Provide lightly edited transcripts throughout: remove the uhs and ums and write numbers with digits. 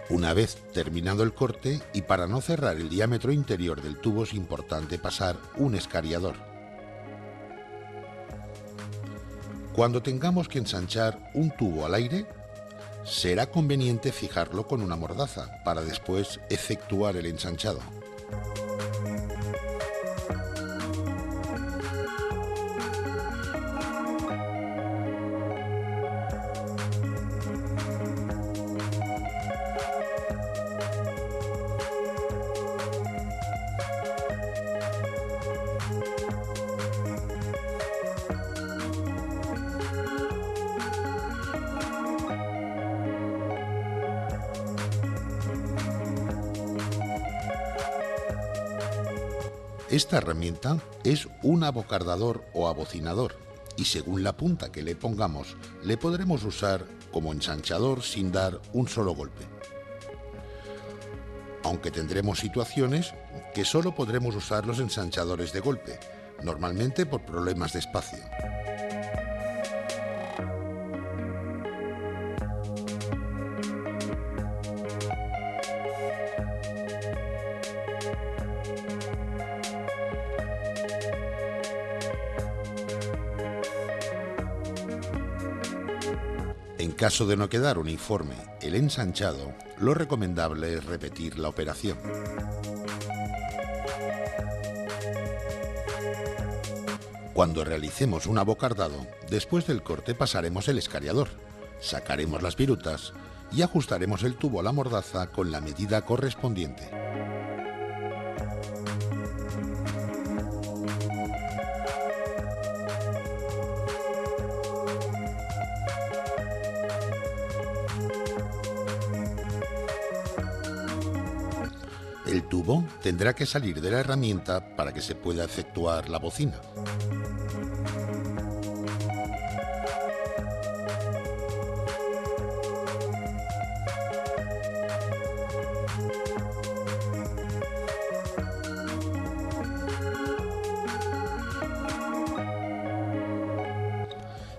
Una vez terminado el corte, y para no cerrar el diámetro interior del tubo, es importante pasar un escariador. Cuando tengamos que ensanchar un tubo al aire, será conveniente fijarlo con una mordaza para después efectuar el ensanchado. Esta herramienta es un abocardador o abocinador y según la punta que le pongamos, le podremos usar como ensanchador sin dar un solo golpe. Aunque tendremos situaciones que solo podremos usar los ensanchadores de golpe, normalmente por problemas de espacio. En caso de no quedar uniforme el ensanchado, lo recomendable es repetir la operación. Cuando realicemos un abocardado, después del corte pasaremos el escariador, sacaremos las virutas y ajustaremos el tubo a la mordaza con la medida correspondiente. El tubo tendrá que salir de la herramienta para que se pueda efectuar la bocina.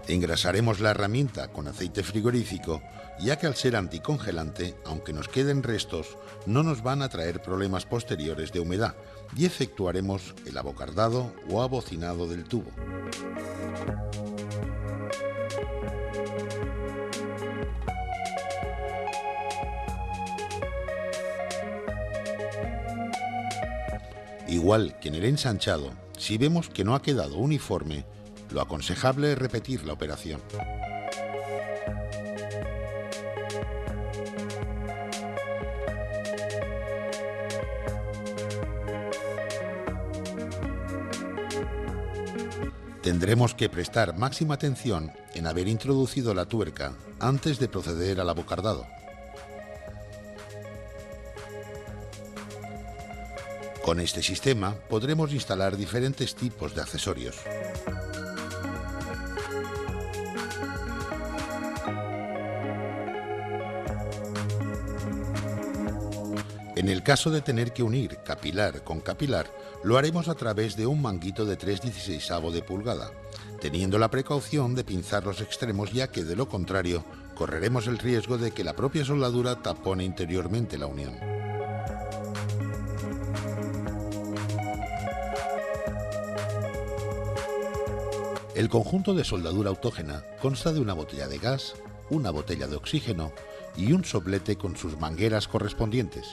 Engrasaremos la herramienta con aceite frigorífico, ya que al ser anticongelante, aunque nos queden restos, no nos van a traer problemas posteriores de humedad, y efectuaremos el abocardado o abocinado del tubo. Igual que en el ensanchado, si vemos que no ha quedado uniforme, lo aconsejable es repetir la operación. Tendremos que prestar máxima atención en haber introducido la tuerca antes de proceder al abocardado. Con este sistema podremos instalar diferentes tipos de accesorios. En el caso de tener que unir capilar con capilar, lo haremos a través de un manguito de 3/16 de pulgada, teniendo la precaución de pinzar los extremos, ya que de lo contrario correremos el riesgo de que la propia soldadura tapone interiormente la unión. El conjunto de soldadura autógena consta de una botella de gas, una botella de oxígeno y un soplete con sus mangueras correspondientes.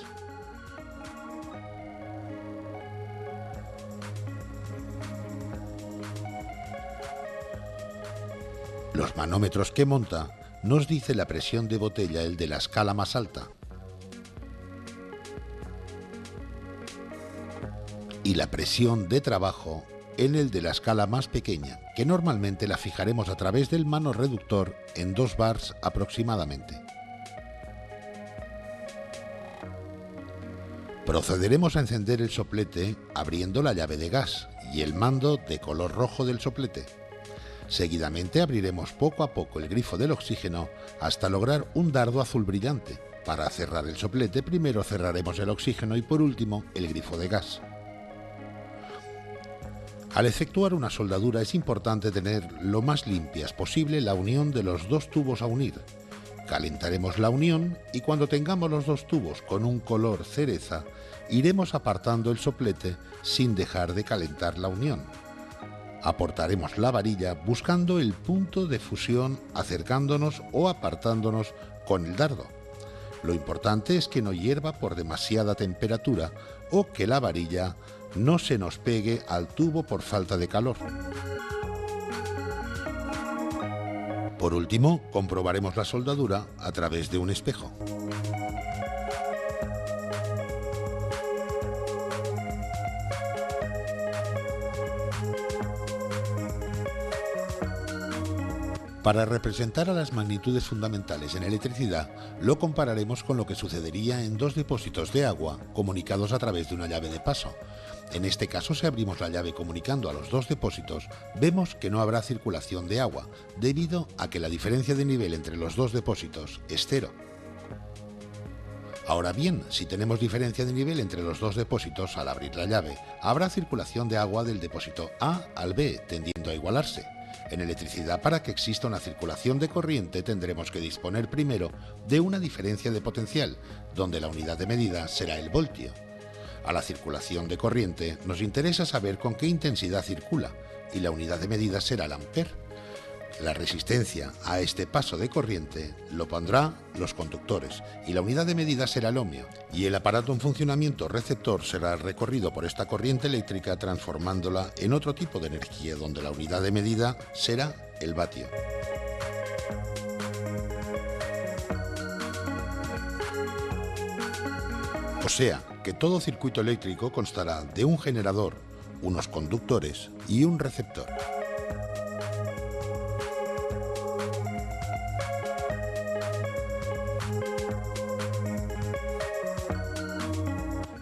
Los manómetros que monta nos dice la presión de botella, el de la escala más alta, y la presión de trabajo en el de la escala más pequeña, que normalmente la fijaremos a través del mano reductor en 2 bars aproximadamente. Procederemos a encender el soplete abriendo la llave de gas y el mando de color rojo del soplete. Seguidamente abriremos poco a poco el grifo del oxígeno hasta lograr un dardo azul brillante. Para cerrar el soplete, primero cerraremos el oxígeno y por último el grifo de gas. Al efectuar una soldadura es importante tener lo más limpias posible la unión de los dos tubos a unir. Calentaremos la unión y cuando tengamos los dos tubos con un color cereza, iremos apartando el soplete sin dejar de calentar la unión. Aportaremos la varilla buscando el punto de fusión, acercándonos o apartándonos con el dardo. Lo importante es que no hierva por demasiada temperatura o que la varilla no se nos pegue al tubo por falta de calor. Por último, comprobaremos la soldadura a través de un espejo. Para representar a las magnitudes fundamentales en electricidad, lo compararemos con lo que sucedería en dos depósitos de agua comunicados a través de una llave de paso. En este caso, si abrimos la llave comunicando a los dos depósitos, vemos que no habrá circulación de agua, debido a que la diferencia de nivel entre los dos depósitos es cero. Ahora bien, si tenemos diferencia de nivel entre los dos depósitos al abrir la llave, habrá circulación de agua del depósito A al B, tendiendo a igualarse. En electricidad, para que exista una circulación de corriente, tendremos que disponer primero de una diferencia de potencial, donde la unidad de medida será el voltio. A la circulación de corriente nos interesa saber con qué intensidad circula, y la unidad de medida será el amper. La resistencia a este paso de corriente lo pondrán los conductores, y la unidad de medida será el ohmio, y el aparato en funcionamiento receptor será recorrido por esta corriente eléctrica transformándola en otro tipo de energía, donde la unidad de medida será el vatio. O sea, que todo circuito eléctrico constará de un generador, unos conductores y un receptor.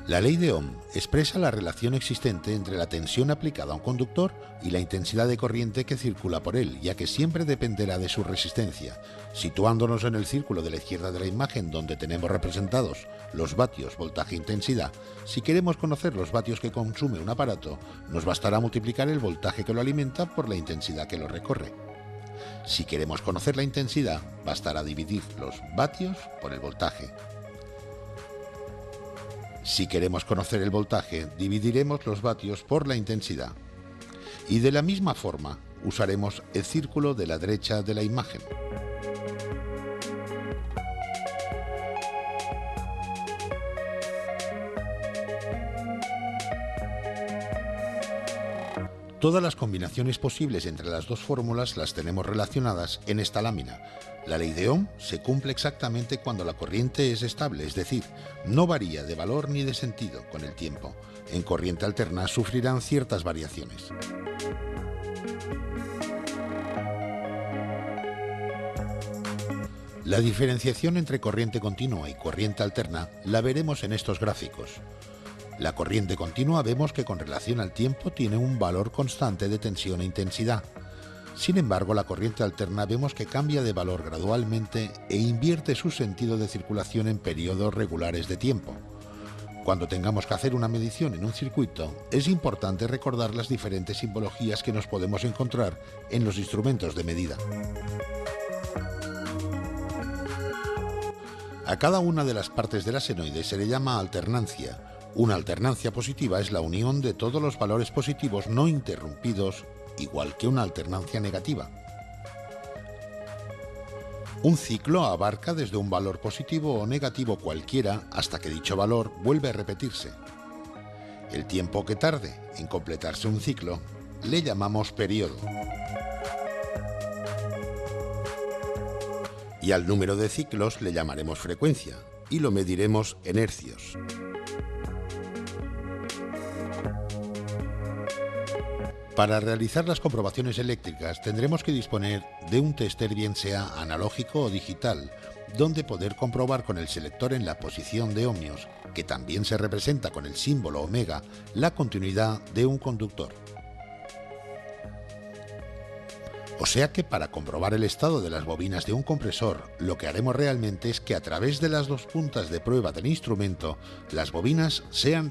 La ley de Ohm expresa la relación existente entre la tensión aplicada a un conductor y la intensidad de corriente que circula por él, ya que siempre dependerá de su resistencia. Situándonos en el círculo de la izquierda de la imagen, donde tenemos representados los vatios, voltaje e intensidad, si queremos conocer los vatios que consume un aparato, nos bastará multiplicar el voltaje que lo alimenta por la intensidad que lo recorre. Si queremos conocer la intensidad, bastará dividir los vatios por el voltaje. Si queremos conocer el voltaje, dividiremos los vatios por la intensidad. Y de la misma forma, usaremos el círculo de la derecha de la imagen. Todas las combinaciones posibles entre las dos fórmulas las tenemos relacionadas en esta lámina. La ley de Ohm se cumple exactamente cuando la corriente es estable, es decir, no varía de valor ni de sentido con el tiempo. En corriente alterna sufrirán ciertas variaciones. La diferenciación entre corriente continua y corriente alterna la veremos en estos gráficos. La corriente continua vemos que con relación al tiempo tiene un valor constante de tensión e intensidad. Sin embargo, la corriente alterna vemos que cambia de valor gradualmente e invierte su sentido de circulación en periodos regulares de tiempo. Cuando tengamos que hacer una medición en un circuito, es importante recordar las diferentes simbologías que nos podemos encontrar en los instrumentos de medida. A cada una de las partes de la senoide se le llama alternancia. Una alternancia positiva es la unión de todos los valores positivos no interrumpidos, igual que una alternancia negativa. Un ciclo abarca desde un valor positivo o negativo cualquiera hasta que dicho valor vuelve a repetirse. El tiempo que tarde en completarse un ciclo le llamamos periodo. Y al número de ciclos le llamaremos frecuencia y lo mediremos en hercios. Para realizar las comprobaciones eléctricas tendremos que disponer de un tester, bien sea analógico o digital, donde poder comprobar con el selector en la posición de ohmios, que también se representa con el símbolo omega, la continuidad de un conductor. O sea que para comprobar el estado de las bobinas de un compresor, lo que haremos realmente es que a través de las dos puntas de prueba del instrumento, las bobinas sean